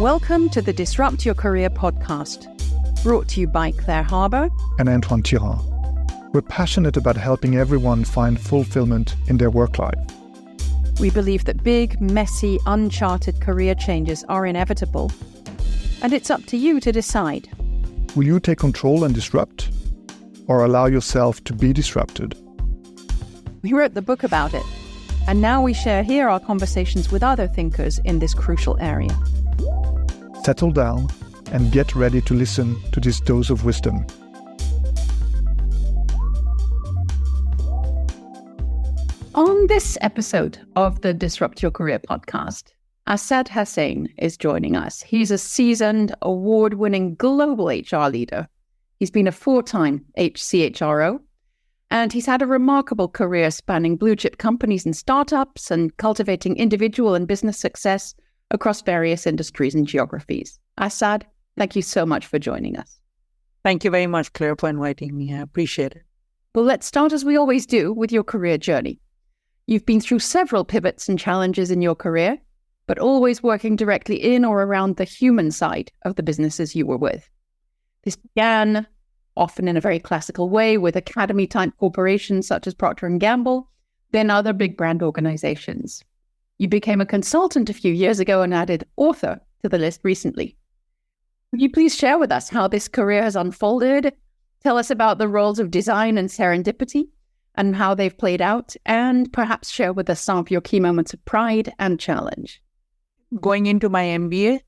Welcome to the Disrupt Your Career podcast, brought to you by Claire Harbour and Antoine Tirant. We're passionate about helping everyone find fulfillment in their work life. We believe that big, messy, uncharted career changes are inevitable, and it's up to you to decide. Will you take control and disrupt, or allow yourself to be disrupted? We wrote the book about it, and now we share here our conversations with other thinkers in this crucial area. Settle down and get ready to listen to this dose of wisdom. On this episode of the Disrupt Your Career podcast, Asad Husain is joining us. He's a seasoned, award-winning global HR leader. He's been a 4-time HCHRO, and he's had a remarkable career spanning blue-chip companies and startups and cultivating individual and business success across various industries and geographies. Asad, thank you so much for joining us. Thank you very much, Claire, for inviting me. I appreciate it. Well, let's start, as we always do, with your career journey. You've been through several pivots and challenges in your career, but always working directly in or around the human side of the businesses you were with. This began, often in a very classical way, with academy-type corporations such as Procter & Gamble, then other big brand organizations. You became a consultant a few years ago and added author to the list recently. Would you please share with us how this career has unfolded? Tell us about the roles of design and serendipity and how they've played out, and perhaps share with us some of your key moments of pride and challenge. Going into my MBA,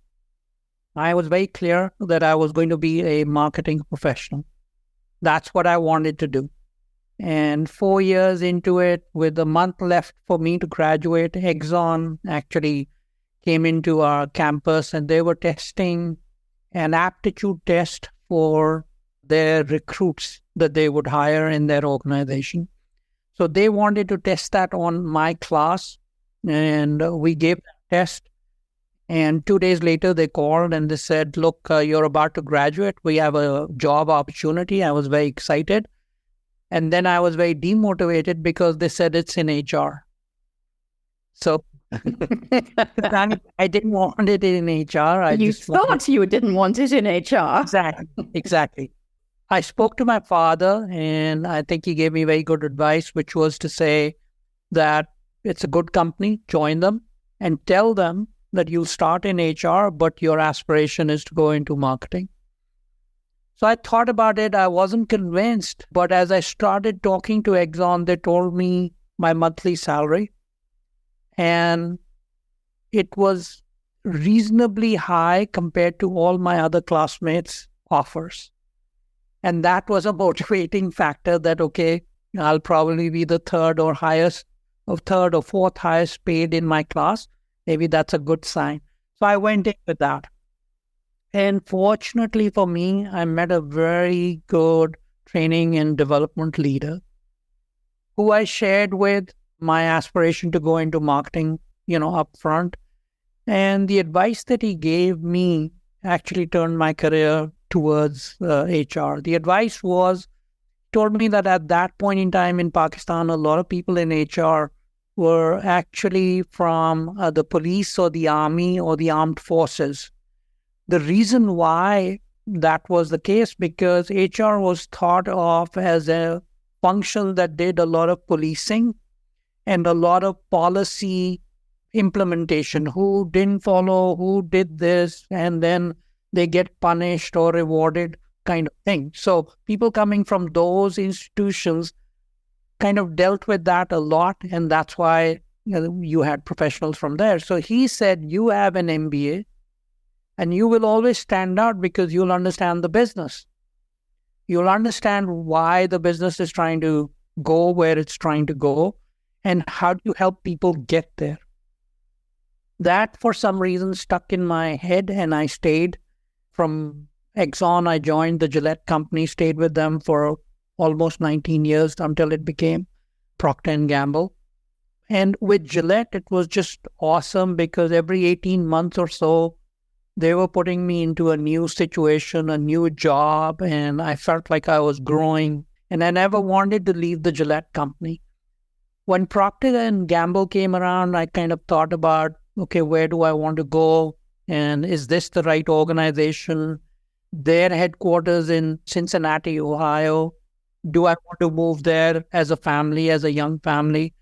I was very clear that I was going to be a marketing professional. That's what I wanted to do. And 4 years into it, with a month left for me to graduate, Exxon actually came into our campus and they were testing an aptitude test for their recruits that they would hire in their organization. So they wanted to test that on my class, and we gave the test. And 2 days later, they called and they said, look, you're about to graduate. We have a job opportunity. I was very excited. And then I was very demotivated because they said it's in HR. So I didn't want it in HR. You didn't want it in HR. Exactly. I spoke to my father, and I think he gave me very good advice, which was to say that it's a good company, join them, and tell them that you'll start in HR, but your aspiration is to go into marketing. So I thought about it. I wasn't convinced. But as I started talking to Exxon, they told me my monthly salary. And it was reasonably high compared to all my other classmates' offers. And that was a motivating factor that, okay, I'll probably be the third or fourth highest paid in my class. Maybe that's a good sign. So I went in with that. And fortunately for me, I met a very good training and development leader who I shared with my aspiration to go into marketing, up front. And the advice that he gave me actually turned my career towards HR. The advice told me that at that point in time in Pakistan, a lot of people in HR were actually from the police or the army or the armed forces. The reason why that was the case, because HR was thought of as a function that did a lot of policing and a lot of policy implementation. Who didn't follow, who did this, and then they get punished or rewarded kind of thing. So people coming from those institutions kind of dealt with that a lot, and that's why you had professionals from there. So he said, you have an MBA, and you will always stand out because you'll understand the business. You'll understand why the business is trying to go where it's trying to go, and how do you help people get there. That, for some reason, stuck in my head, and I stayed. From Exxon, I joined the Gillette Company, stayed with them for almost 19 years until it became Procter & Gamble. And with Gillette, it was just awesome because every 18 months or so, they were putting me into a new situation, a new job, and I felt like I was growing. And I never wanted to leave the Gillette Company. When Procter & Gamble came around, I kind of thought about, okay, where do I want to go? And is this the right organization? Their headquarters in Cincinnati, Ohio. Do I want to move there as a family, as a young family?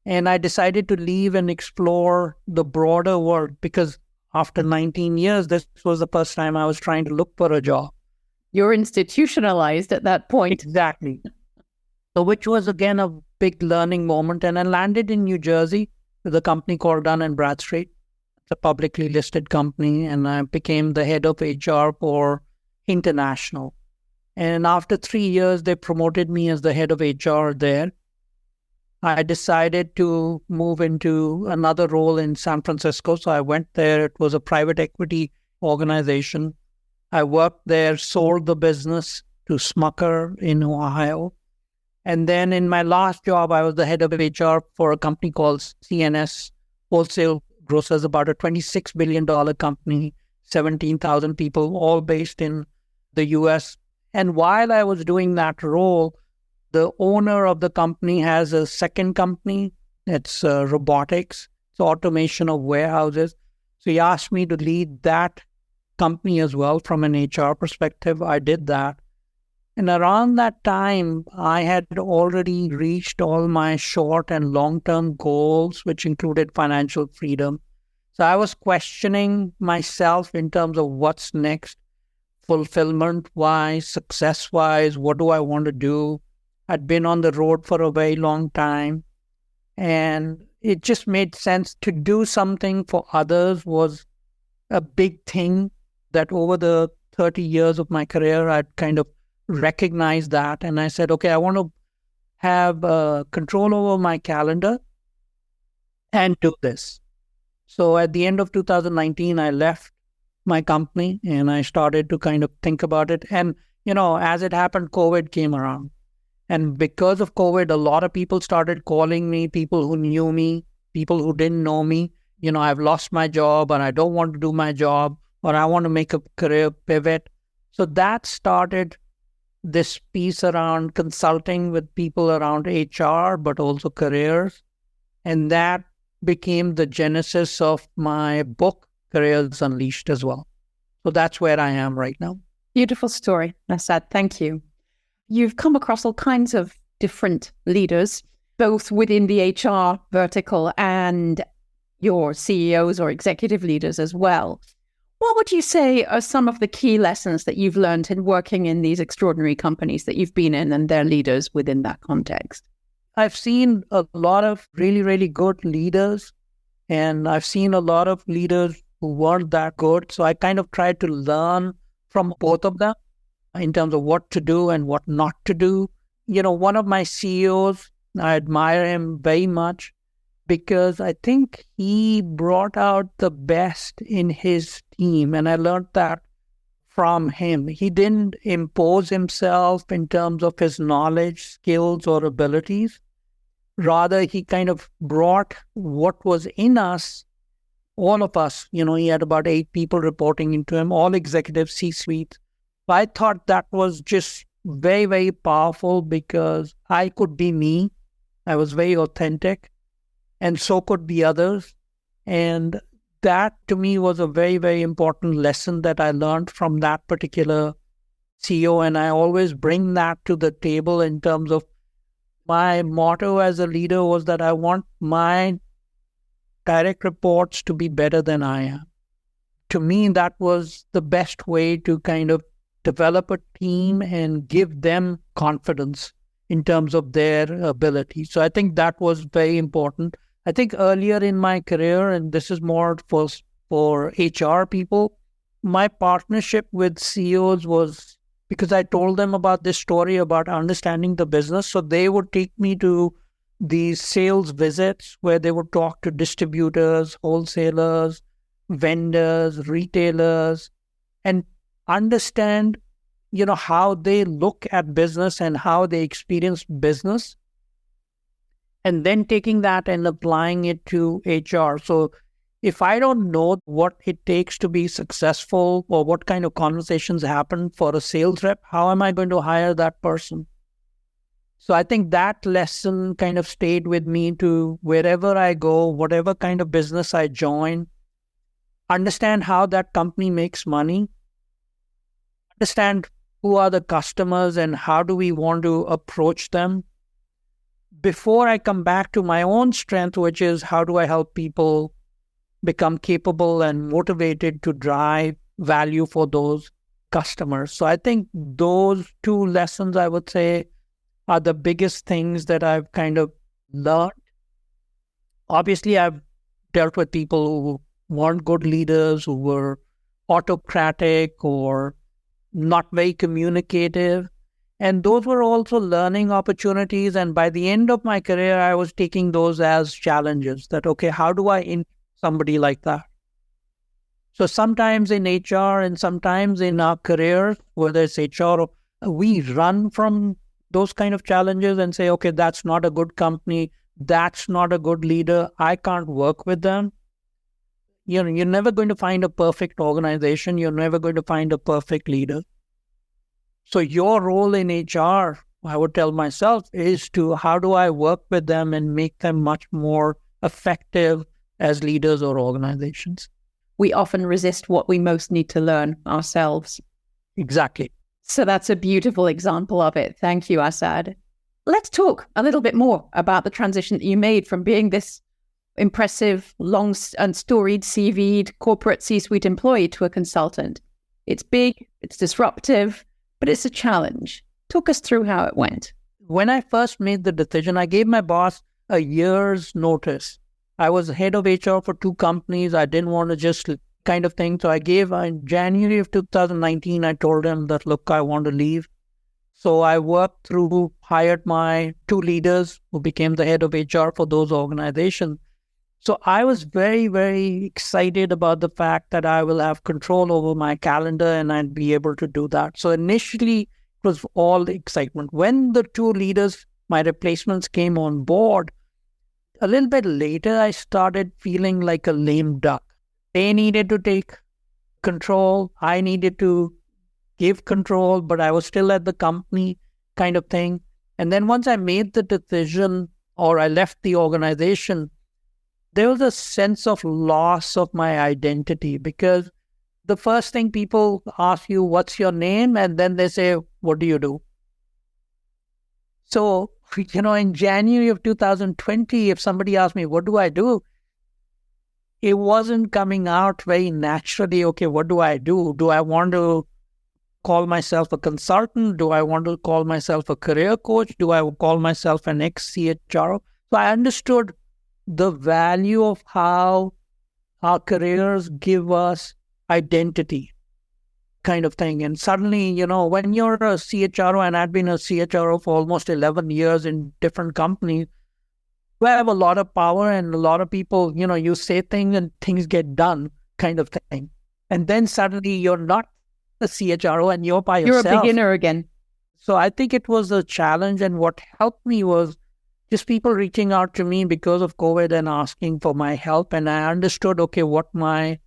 And I decided to leave and explore the broader world because after 19 years, this was the first time I was trying to look for a job. You're institutionalized at that point. Exactly. So which was again a big learning moment. And I landed in New Jersey with a company called Dun Bradstreet. It's a publicly listed company. And I became the head of HR for international. And after 3 years, they promoted me as the head of HR there. I decided to move into another role in San Francisco. So I went there. It was a private equity organization. I worked there, sold the business to Smucker in Ohio. And then in my last job, I was the head of HR for a company called CNS Wholesale Grocers, about a $26 billion company, 17,000 people, all based in the US. And while I was doing that role, the owner of the company has a second company. It's robotics. It's automation of warehouses. So he asked me to lead that company as well from an HR perspective. I did that. And around that time, I had already reached all my short and long-term goals, which included financial freedom. So I was questioning myself in terms of what's next, fulfillment-wise, success-wise, what do I want to do? I'd been on the road for a very long time, and it just made sense to do something for others was a big thing that over the 30 years of my career, I'd kind of recognized that. And I said, okay, I want to have control over my calendar and do this. So at the end of 2019, I left my company and I started to kind of think about it. And, as it happened, COVID came around. And because of COVID, a lot of people started calling me, people who knew me, people who didn't know me. I've lost my job and I don't want to do my job, or I want to make a career pivot. So that started this piece around consulting with people around HR, but also careers. And that became the genesis of my book, Careers Unleashed, as well. So that's where I am right now. Beautiful story, Asad. Thank you. You've come across all kinds of different leaders, both within the HR vertical and your CEOs or executive leaders as well. What would you say are some of the key lessons that you've learned in working in these extraordinary companies that you've been in and their leaders within that context? I've seen a lot of really, really good leaders, and I've seen a lot of leaders who weren't that good. So I kind of tried to learn from both of them in terms of what to do and what not to do. One of my CEOs, I admire him very much because I think he brought out the best in his team. And I learned that from him. He didn't impose himself in terms of his knowledge, skills, or abilities. Rather, he kind of brought what was in us, all of us. He had about 8 people reporting into him, all executive C-suite. I thought that was just very, very powerful because I could be me. I was very authentic, and so could be others. And that to me was a very, very important lesson that I learned from that particular CEO. And I always bring that to the table in terms of my motto as a leader was that I want my direct reports to be better than I am. To me, that was the best way to kind of develop a team and give them confidence in terms of their ability. So I think that was very important. I think earlier in my career, and this is more for HR people, my partnership with CEOs was because I told them about this story about understanding the business. So they would take me to these sales visits where they would talk to distributors, wholesalers, vendors, retailers, and understand, how they look at business and how they experience business, and then taking that and applying it to HR. So if I don't know what it takes to be successful or what kind of conversations happen for a sales rep, how am I going to hire that person? So I think that lesson kind of stayed with me to wherever I go, whatever kind of business I join, understand how that company makes money, understand who are the customers and how do we want to approach them before I come back to my own strength, which is how do I help people become capable and motivated to drive value for those customers. So I think those two lessons, I would say, are the biggest things that I've kind of learned. Obviously, I've dealt with people who weren't good leaders, who were autocratic or not very communicative. And those were also learning opportunities. And by the end of my career, I was taking those as challenges that, okay, how do I in somebody like that? So sometimes in HR and sometimes in our careers, whether it's HR, we run from those kind of challenges and say, okay, that's not a good company. That's not a good leader. I can't work with them. You're never going to find a perfect organization. You're never going to find a perfect leader. So your role in HR, I would tell myself, is to how do I work with them and make them much more effective as leaders or organizations. We often resist what we most need to learn ourselves. Exactly. So that's a beautiful example of it. Thank you, Asad. Let's talk a little bit more about the transition that you made from being this impressive, long and storied CV'd corporate C-suite employee to a consultant. It's big, it's disruptive, but it's a challenge. Talk us through how it went. When I first made the decision, I gave my boss a year's notice. I was head of HR for 2 companies. I didn't want to just kind of thing. So I gave in January of 2019, I told him that, look, I want to leave. So I worked through, hired my 2 leaders who became the head of HR for those organizations. So I was very, very excited about the fact that I will have control over my calendar and I'd be able to do that. So initially, it was all excitement. When the 2 leaders, my replacements, came on board, a little bit later, I started feeling like a lame duck. They needed to take control. I needed to give control, but I was still at the company kind of thing. And then once I made the decision or I left the organization, there was a sense of loss of my identity because the first thing people ask you, what's your name? And then they say, what do you do? So, in January of 2020, if somebody asked me, what do I do? It wasn't coming out very naturally. Okay, what do I do? Do I want to call myself a consultant? Do I want to call myself a career coach? Do I call myself an ex-CHRO? So I understood the value of how our careers give us identity kind of thing. And suddenly, when you're a CHRO, and I've been a CHRO for almost 11 years in different companies, we have a lot of power and a lot of people, you say things and things get done kind of thing. And then suddenly you're not a CHRO and you're by yourself. You're a beginner again. So I think it was a challenge. And what helped me was just people reaching out to me because of COVID and asking for my help. And I understood, okay, what my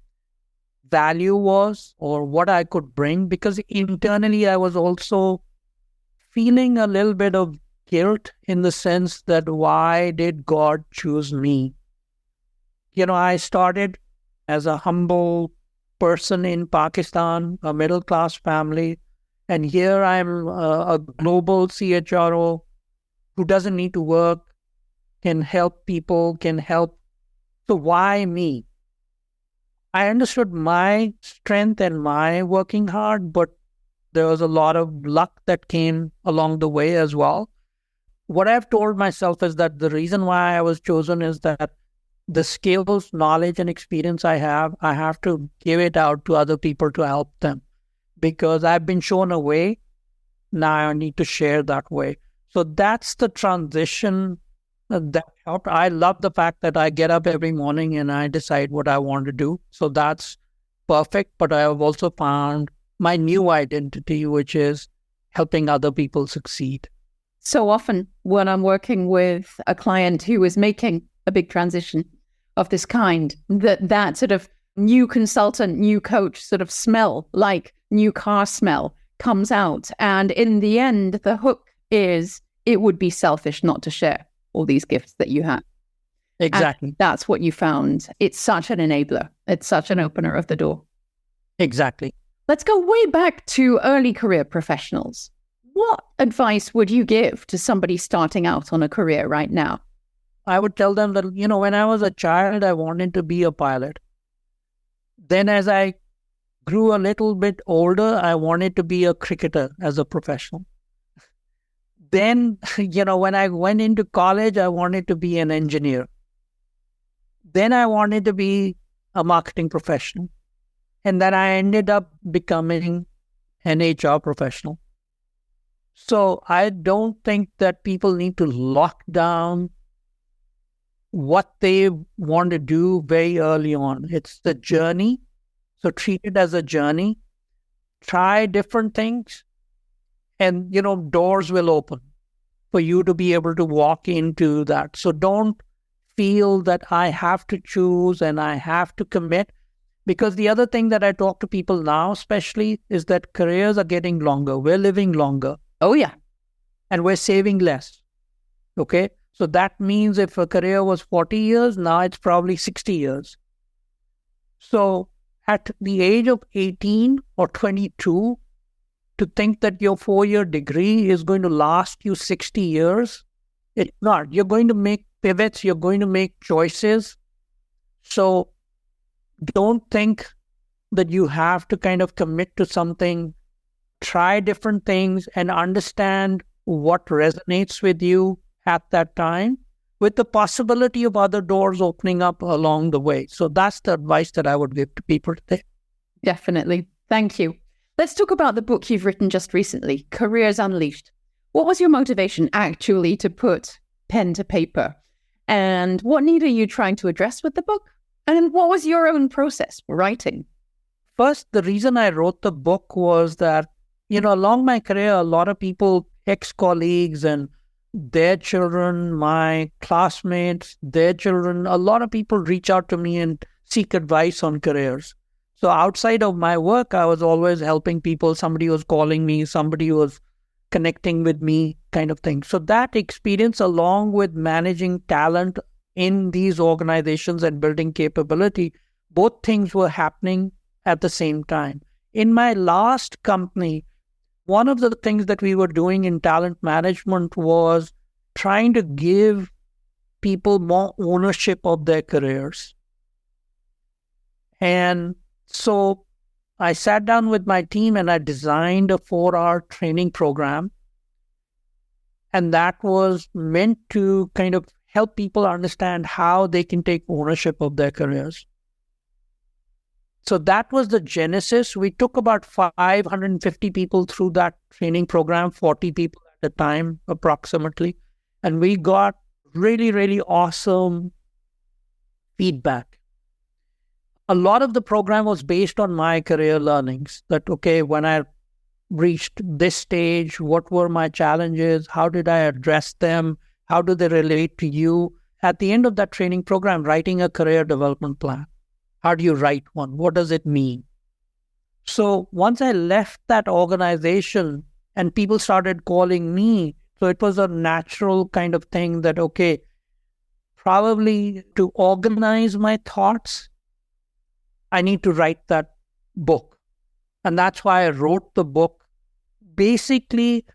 value was or what I could bring, because internally I was also feeling a little bit of guilt in the sense that why did God choose me? I started as a humble person in Pakistan, a middle-class family, and here I'm a global CHRO who doesn't need to work, can help people, can help. So why me? I understood my strength and my working hard, but there was a lot of luck that came along the way as well. What I've told myself is that the reason why I was chosen is that the skills, knowledge, and experience I have to give it out to other people to help them. Because I've been shown a way, now I need to share that way. So that's the transition that helped. I love the fact that I get up every morning and I decide what I want to do. So that's perfect. But I have also found my new identity, which is helping other people succeed. So often when I'm working with a client who is making a big transition of this kind, that sort of new consultant, new coach sort of smell, like new car smell, comes out. And in the end, the hook is it would be selfish not to share all these gifts that you have. Exactly. And that's what you found. It's such an enabler. It's such an opener of the door. Exactly. Let's go way back to early career professionals. What advice would you give to somebody starting out on a career right now? I would tell them that, when I was a child, I wanted to be a pilot. Then as I grew a little bit older, I wanted to be a cricketer as a professional. Then, when I went into college, I wanted to be an engineer. Then I wanted to be a marketing professional. And then I ended up becoming an HR professional. So I don't think that people need to lock down what they want to do very early on. It's the journey. So treat it as a journey. Try different things. And, doors will open for you to be able to walk into that. So don't feel that I have to choose and I have to commit. Because the other thing that I talk to people now, especially, is that careers are getting longer. We're living longer. Oh, yeah. And we're saving less. Okay? So that means if a career was 40 years, now it's probably 60 years. So at the age of 18 or 22, to think that your 4-year degree is going to last you 60 years, it's not. You're going to make pivots. You're going to make choices. So don't think that you have to kind of commit to something. Try different things and understand what resonates with you at that time, with the possibility of other doors opening up along the way. So that's the advice that I would give to people today. Definitely. Thank you. Let's talk about the book you've written just recently, Careers Unleashed. What was your motivation actually to put pen to paper? And what need are you trying to address with the book? And what was your own process for writing? First, the reason I wrote the book was that, along my career, a lot of people, ex-colleagues and their children, my classmates, their children, a lot of people reach out to me and seek advice on careers. So outside of my work, I was always helping people. Somebody was calling me, somebody was connecting with me, kind of thing. So that experience, along with managing talent in these organizations and building capability, both things were happening at the same time. In my last company, one of the things that we were doing in talent management was trying to give people more ownership of their careers. And so I sat down with my team and I designed a 4-hour training program. And that was meant to kind of help people understand how they can take ownership of their careers. So that was the genesis. We took about 550 people through that training program, 40 people at the time, approximately. And we got really, really awesome feedback. A lot of the program was based on my career learnings. That, okay, when I reached this stage, what were my challenges? How did I address them? How do they relate to you? At the end of that training program, writing a career development plan. How do you write one? What does it mean? So once I left that organization and people started calling me, so it was a natural kind of thing that, okay, probably to organize my thoughts, I need to write that book. And that's why I wrote the book. Basically,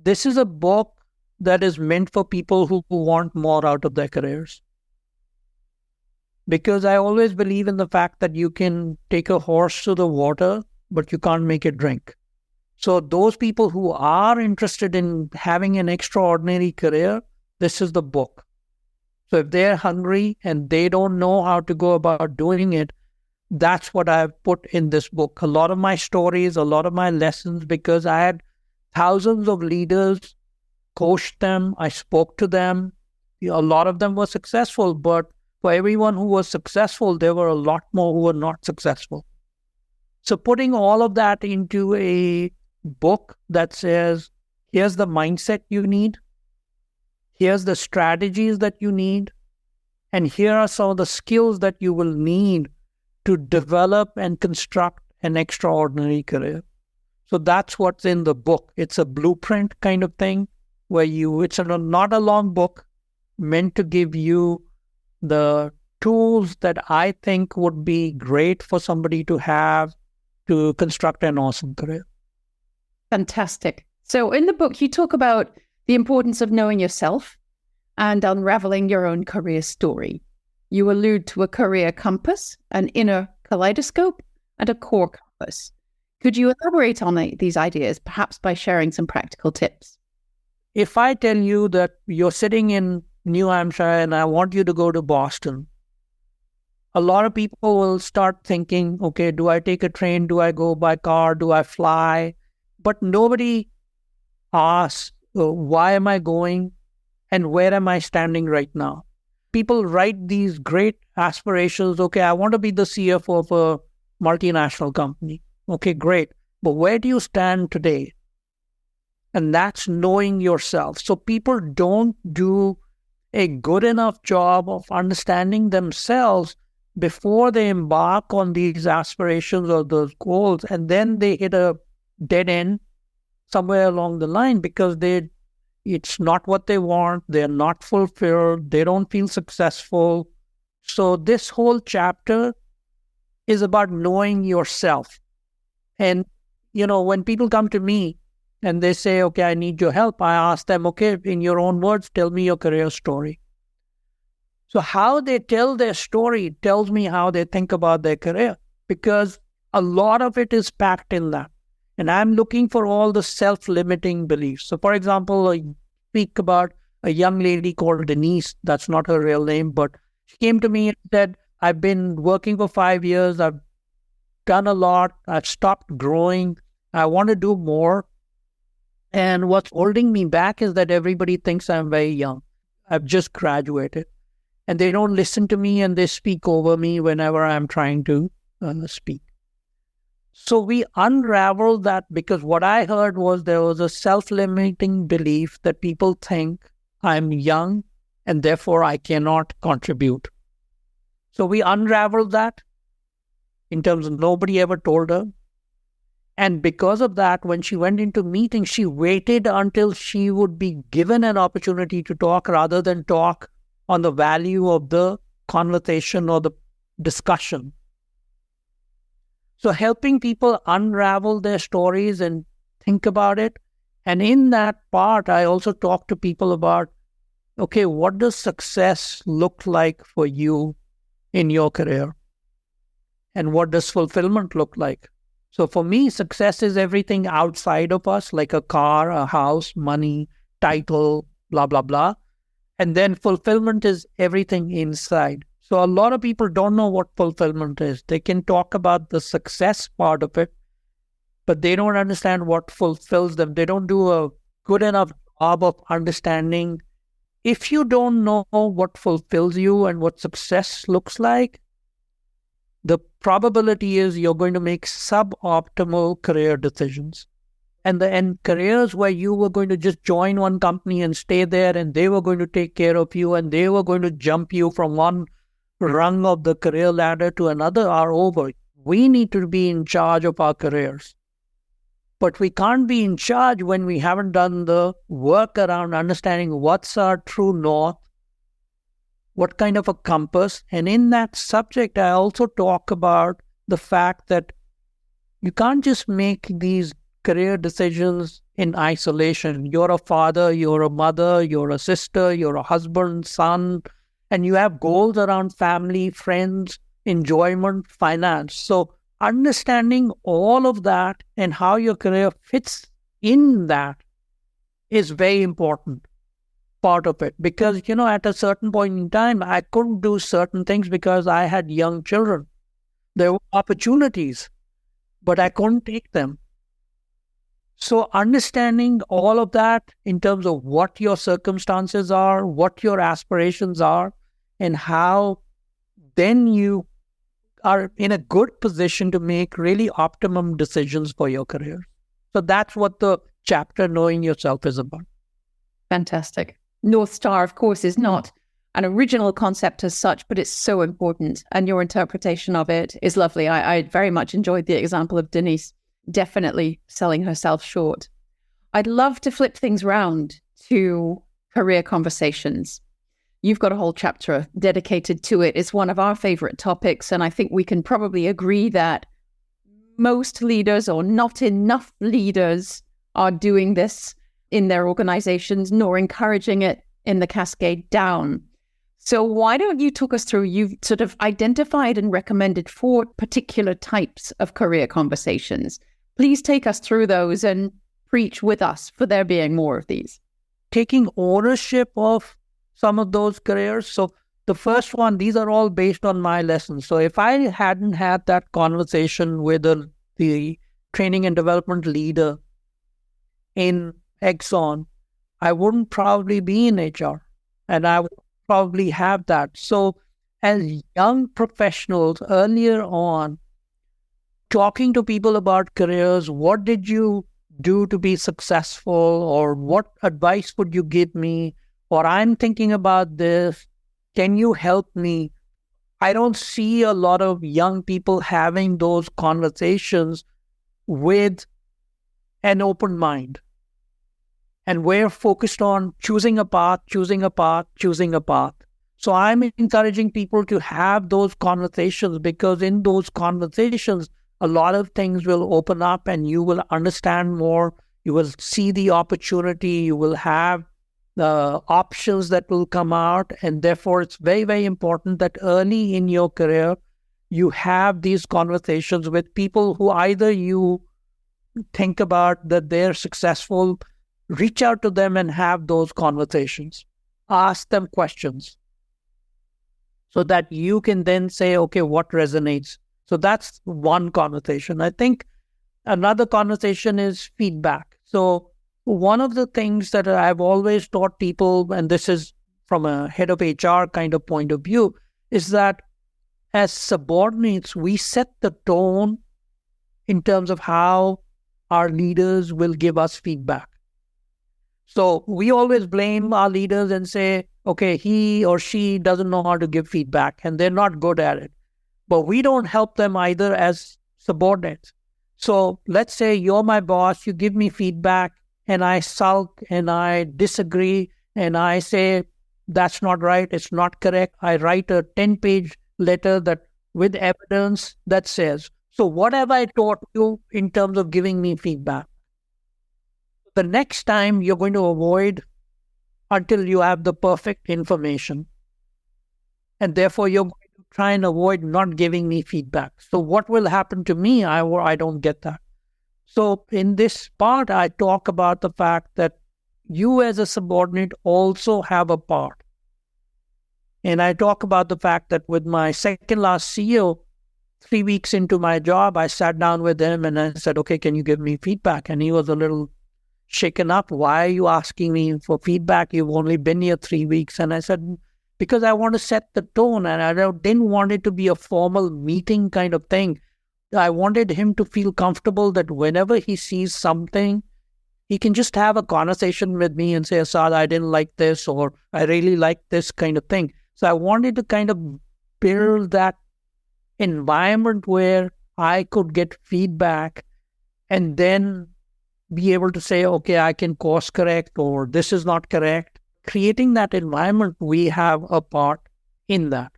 this is a book that is meant for people who want more out of their careers. Because I always believe in the fact that you can take a horse to the water, but you can't make it drink. So those people who are interested in having an extraordinary career, this is the book. So if they're hungry and they don't know how to go about doing it, that's what I've put in this book. A lot of my stories, a lot of my lessons, because I had thousands of leaders, coached them, I spoke to them. A lot of them were successful, but for everyone who was successful, there were a lot more who were not successful. So putting all of that into a book that says, here's the mindset you need, here's the strategies that you need, and here are some of the skills that you will need to develop and construct an extraordinary career. So that's what's in the book. It's a blueprint kind of thing where it's not a long book meant to give you the tools that I think would be great for somebody to have to construct an awesome career. Fantastic. So in the book, you talk about the importance of knowing yourself and unraveling your own career story. You allude to a career compass, an inner kaleidoscope, and a core compass. Could you elaborate on these ideas, perhaps by sharing some practical tips? If I tell you that you're sitting in New Hampshire and I want you to go to Boston, a lot of people will start thinking, okay, do I take a train? Do I go by car? Do I fly? But nobody asks, why am I going and where am I standing right now? People write these great aspirations. Okay, I want to be the CFO of a multinational company. Okay, great. But where do you stand today? And that's knowing yourself. So people don't do a good enough job of understanding themselves before they embark on these aspirations or those goals. And then they hit a dead end somewhere along the line because it's not what they want. They're not fulfilled. They don't feel successful. So this whole chapter is about knowing yourself. And, when people come to me and they say, okay, I need your help, I ask them, okay, in your own words, tell me your career story. So how they tell their story tells me how they think about their career, because a lot of it is packed in that. And I'm looking for all the self-limiting beliefs. So, for example, I speak about a young lady called Denise. That's not her real name, but she came to me and said, I've been working for 5 years. I've done a lot. I've stopped growing. I want to do more. And what's holding me back is that everybody thinks I'm very young. I've just graduated. And they don't listen to me and they speak over me whenever I'm trying to speak. So we unraveled that because what I heard was there was a self-limiting belief that people think I'm young and therefore I cannot contribute. So we unraveled that in terms of nobody ever told her. And because of that, when she went into meetings, she waited until she would be given an opportunity to talk rather than talk on the value of the conversation or the discussion. So helping people unravel their stories and think about it. And in that part, I also talk to people about, okay, what does success look like for you in your career? And what does fulfillment look like? So for me, success is everything outside of us, like a car, a house, money, title, blah, blah, blah. And then fulfillment is everything inside. So a lot of people don't know what fulfillment is. They can talk about the success part of it, but they don't understand what fulfills them. They don't do a good enough job of understanding. If you don't know what fulfills you and what success looks like, the probability is you're going to make suboptimal career decisions. And careers where you were going to just join one company and stay there and they were going to take care of you and they were going to jump you from one rung of the career ladder to another are over. We need to be in charge of our careers. But we can't be in charge when we haven't done the work around understanding what's our true north, what kind of a compass. And in that subject, I also talk about the fact that you can't just make these career decisions in isolation. You're a father, you're a mother, you're a sister, you're a husband, son, and you have goals around family, friends, enjoyment, finance. So understanding all of that and how your career fits in that is very important part of it. Because, at a certain point in time, I couldn't do certain things because I had young children. There were opportunities, but I couldn't take them. So understanding all of that in terms of what your circumstances are, what your aspirations are, and how then you are in a good position to make really optimum decisions for your career. So that's what the chapter Knowing Yourself is about. Fantastic. North Star, of course, is not an original concept as such, but it's so important. And your interpretation of it is lovely. I very much enjoyed the example of Denise definitely selling herself short. I'd love to flip things round to career conversations. You've got a whole chapter dedicated to it. It's one of our favorite topics. And I think we can probably agree that most leaders or not enough leaders are doing this in their organizations, nor encouraging it in the cascade down. So why don't you talk us through, you've sort of identified and recommended 4 particular types of career conversations. Please take us through those and preach with us for there being more of these. Taking ownership of some of those careers. So the first one, these are all based on my lessons. So if I hadn't had that conversation with the training and development leader in Exxon, I wouldn't probably be in HR, and I would probably have that. So as young professionals earlier on, talking to people about careers, what did you do to be successful, or what advice would you give me, or I'm thinking about this, can you help me? I don't see a lot of young people having those conversations with an open mind. And we're focused on choosing a path. So I'm encouraging people to have those conversations, because in those conversations, a lot of things will open up and you will understand more. You will see the opportunity. You will have the options that will come out. And therefore, it's very, very important that early in your career, you have these conversations with people who either you think about that they're successful. Reach out to them and have those conversations. Ask them questions so that you can then say, okay, what resonates? So that's one conversation. I think another conversation is feedback. So one of the things that I've always taught people, and this is from a head of HR kind of point of view, is that as subordinates, we set the tone in terms of how our leaders will give us feedback. So we always blame our leaders and say, okay, he or she doesn't know how to give feedback and they're not good at it. But we don't help them either as subordinates. So let's say you're my boss, you give me feedback and I sulk and I disagree and I say, that's not right, it's not correct. I write a 10-page letter that with evidence that says, so what have I taught you in terms of giving me feedback? The next time you're going to avoid until you have the perfect information. And therefore, you're going to try and avoid not giving me feedback. So what will happen to me? I don't get that. So in this part, I talk about the fact that you as a subordinate also have a part. And I talk about the fact that with my second last CEO, 3 weeks into my job, I sat down with him and I said, okay, can you give me feedback? And he was a little shaken up. Why are you asking me for feedback? You've only been here 3 weeks. And I said, because I want to set the tone and I didn't want it to be a formal meeting kind of thing. I wanted him to feel comfortable that whenever he sees something, he can just have a conversation with me and say, Asad, I didn't like this, or I really like this kind of thing. So I wanted to kind of build that environment where I could get feedback and then be able to say, okay, I can course correct, or this is not correct. Creating that environment, we have a part in that.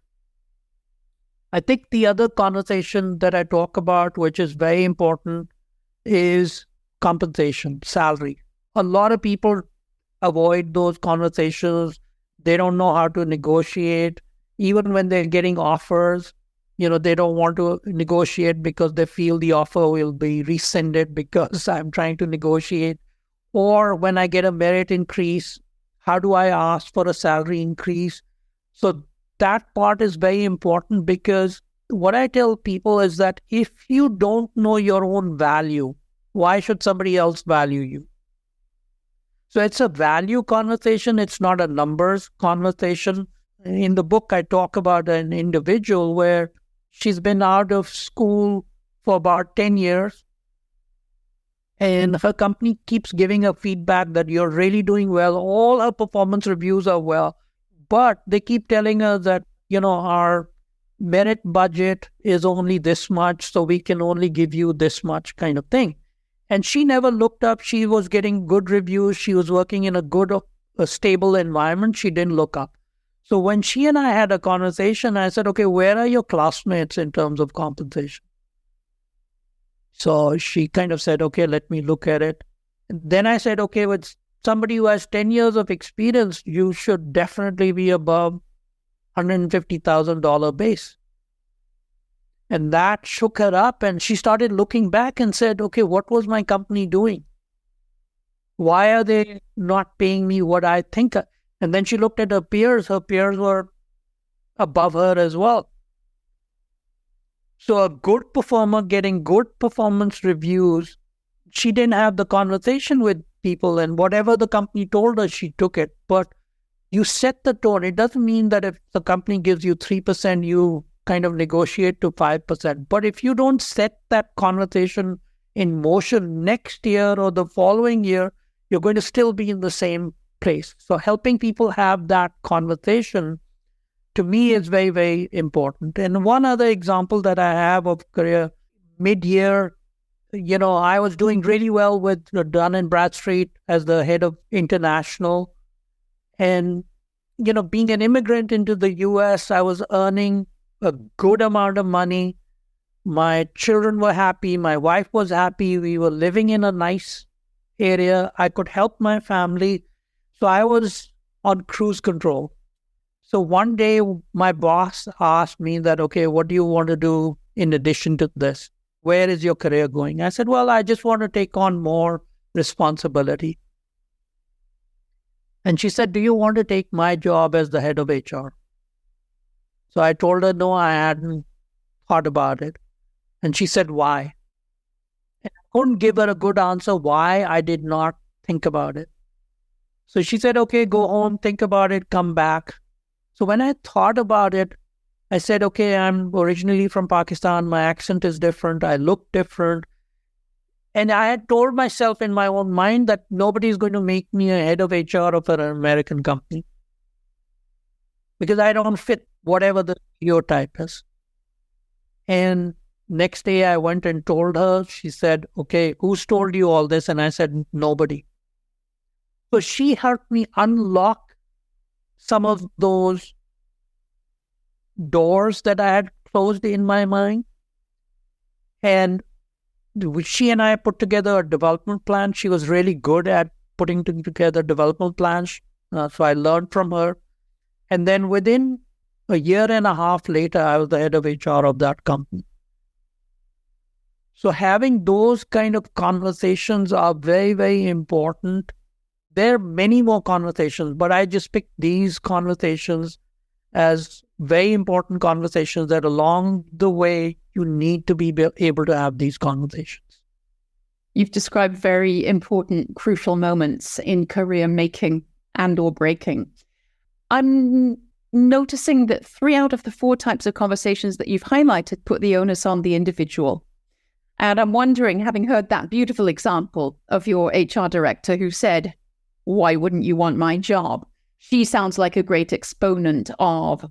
I think the other conversation that I talk about, which is very important, is compensation, salary. A lot of people avoid those conversations. They don't know how to negotiate. Even when they're getting offers, they don't want to negotiate because they feel the offer will be rescinded because I'm trying to negotiate. Or when I get a merit increase, how do I ask for a salary increase? So that part is very important, because what I tell people is that if you don't know your own value, why should somebody else value you? So it's a value conversation. It's not a numbers conversation. In the book, I talk about an individual where she's been out of school for about 10 years. And her company keeps giving her feedback that you're really doing well. All her performance reviews are well. But they keep telling her that, our merit budget is only this much, so we can only give you this much kind of thing. And she never looked up. She was getting good reviews. She was working in a good, stable environment. She didn't look up. So when she and I had a conversation, I said, okay, where are your classmates in terms of compensation? So she kind of said, okay, let me look at it. And then I said, okay, with somebody who has 10 years of experience, you should definitely be above $150,000 base. And that shook her up, and she started looking back and said, okay, what was my company doing? Why are they not paying me what I think? And then she looked at her peers. Her peers were above her as well. So a good performer getting good performance reviews, she didn't have the conversation with people, and whatever the company told her, she took it. But you set the tone. It doesn't mean that if the company gives you 3%, you kind of negotiate to 5%. But if you don't set that conversation in motion next year or the following year, you're going to still be in the same place. So helping people have that conversation, to me, is very, very important. And one other example that I have of career, mid-year, I was doing really well with Dun Bradstreet as the head of international. And, being an immigrant into the US, I was earning a good amount of money. My children were happy. My wife was happy. We were living in a nice area. I could help my family. So I was on cruise control. So one day my boss asked me that, okay, what do you want to do in addition to this? Where is your career going? I said, well, I just want to take on more responsibility. And she said, do you want to take my job as the head of HR? So I told her, no, I hadn't thought about it. And she said, why? And I couldn't give her a good answer why I did not think about it. So she said, okay, go home, think about it, come back. So when I thought about it, I said, okay, I'm originally from Pakistan. My accent is different. I look different. And I had told myself in my own mind that nobody is going to make me a head of HR of an American company, because I don't fit whatever the stereotype is. And next day I went and told her. She said, okay, who's told you all this? And I said, nobody. So she helped me unlock some of those doors that I had closed in my mind. And she and I put together a development plan. She was really good at putting together development plans. So I learned from her. And then within a year and a half later, I was the head of HR of that company. So having those kind of conversations are very, very important. There are many more conversations, but I just picked these conversations as very important conversations that along the way, you need to be able to have these conversations. You've described very important, crucial moments in career making and or breaking. I'm noticing that 3 out of the 4 types of conversations that you've highlighted put the onus on the individual. And I'm wondering, having heard that beautiful example of your HR director who said, why wouldn't you want my job? She sounds like a great exponent of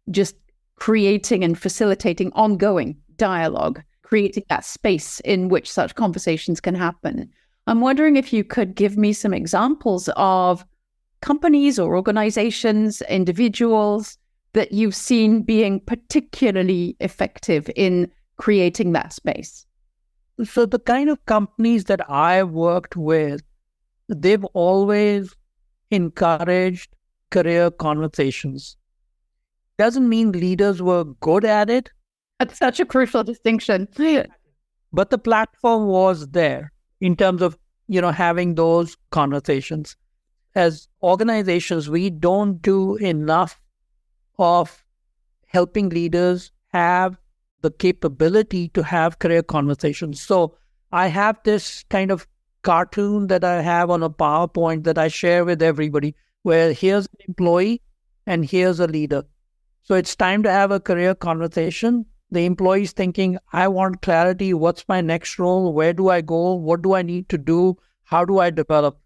just creating and facilitating ongoing dialogue, creating that space in which such conversations can happen. I'm wondering if you could give me some examples of companies or organizations, individuals that you've seen being particularly effective in creating that space. So the kind of companies that I've worked with, they've always encouraged career conversations. Doesn't mean leaders were good at it. That's such a crucial distinction. But the platform was there in terms of, having those conversations. As organizations, we don't do enough of helping leaders have the capability to have career conversations. So I have this kind of cartoon that I have on a PowerPoint that I share with everybody, where here's an employee and here's a leader. So it's time to have a career conversation. The employee is thinking, I want clarity. What's my next role? Where do I go? What do I need to do? How do I develop?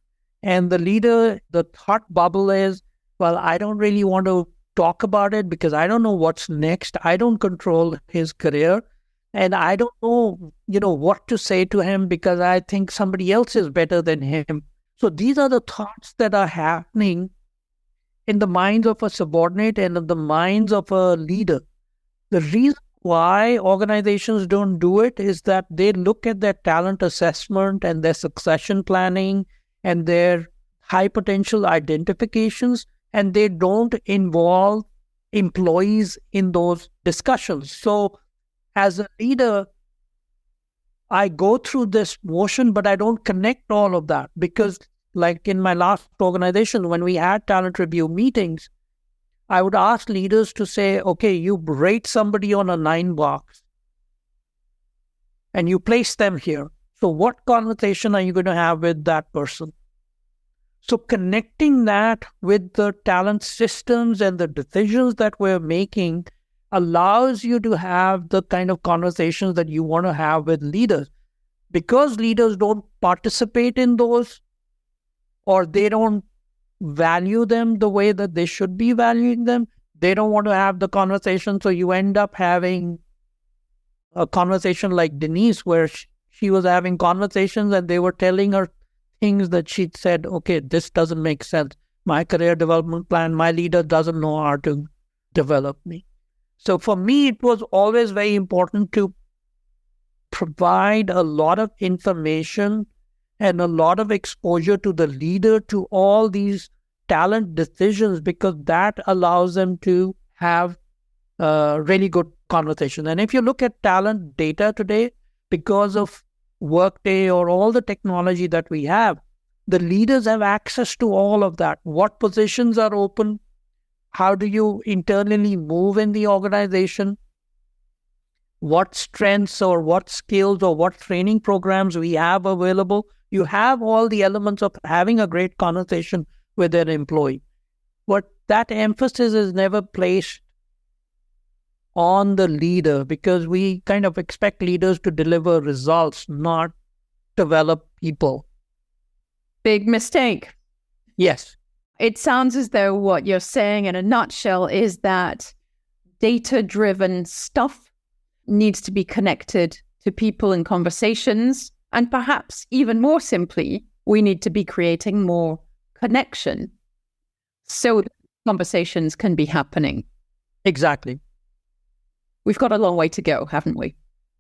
And the leader, the thought bubble is, well, I don't really want to talk about it because I don't know what's next. I don't control his career. And I don't know, what to say to him because I think somebody else is better than him. So these are the thoughts that are happening. in the minds of a subordinate and in the minds of a leader. The reason why organizations don't do it is that they look at their talent assessment and their succession planning and their high potential identifications, and they don't involve employees in those discussions. So as a leader, I go through this motion, but I don't connect all of that because, like in my last organization, when we had talent review meetings, I would ask leaders to say, okay, you rate somebody on a 9 box and you place them here. So what conversation are you going to have with that person? So connecting that with the talent systems and the decisions that we're making allows you to have the kind of conversations that you want to have with leaders. Because leaders don't participate in those, or they don't value them the way that they should be valuing them, they don't want to have the conversation. So you end up having a conversation like Denise, where she was having conversations and they were telling her things that she said, okay, this doesn't make sense. My career development plan, my leader doesn't know how to develop me. So for me, it was always very important to provide a lot of information and a lot of exposure to the leader to all these talent decisions, because that allows them to have really good conversation. And if you look at talent data today, because of Workday or all the technology that we have, the leaders have access to all of that. What positions are open? How do you internally move in the organization? What strengths or what skills or what training programs we have available? You have all the elements of having a great conversation with an employee. But that emphasis is never placed on the leader, because we kind of expect leaders to deliver results, not develop people. Big mistake. Yes. It sounds as though what you're saying in a nutshell is that data-driven stuff needs to be connected to people and conversations. And perhaps even more simply, we need to be creating more connection so that conversations can be happening. Exactly. We've got a long way to go, haven't we?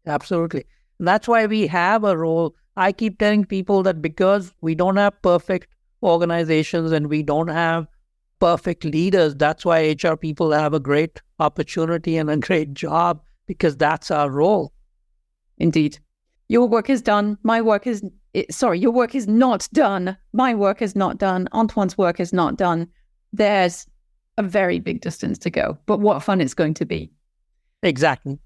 Absolutely. And that's why we have a role. I keep telling people that because we don't have perfect organizations and we don't have perfect leaders, that's why HR people have a great opportunity and a great job, because that's our role. Indeed. Your work is done. My work is... your work is not done. My work is not done. Antoine's work is not done. There's a very big distance to go. But what fun it's going to be. Exactly.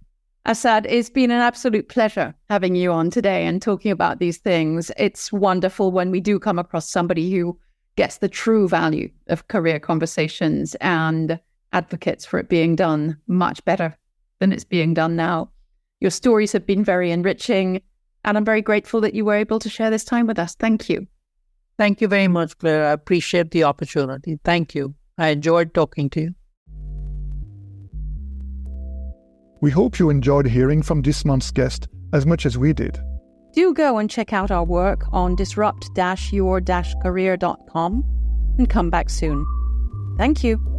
Asad, it's been an absolute pleasure having you on today and talking about these things. It's wonderful when we do come across somebody who gets the true value of career conversations and advocates for it being done much better than it's being done now. Your stories have been very enriching, and I'm very grateful that you were able to share this time with us. Thank you. Thank you very much, Claire. I appreciate the opportunity. Thank you. I enjoyed talking to you. We hope you enjoyed hearing from this month's guest as much as we did. Do go and check out our work on disrupt-your-career.com and come back soon. Thank you.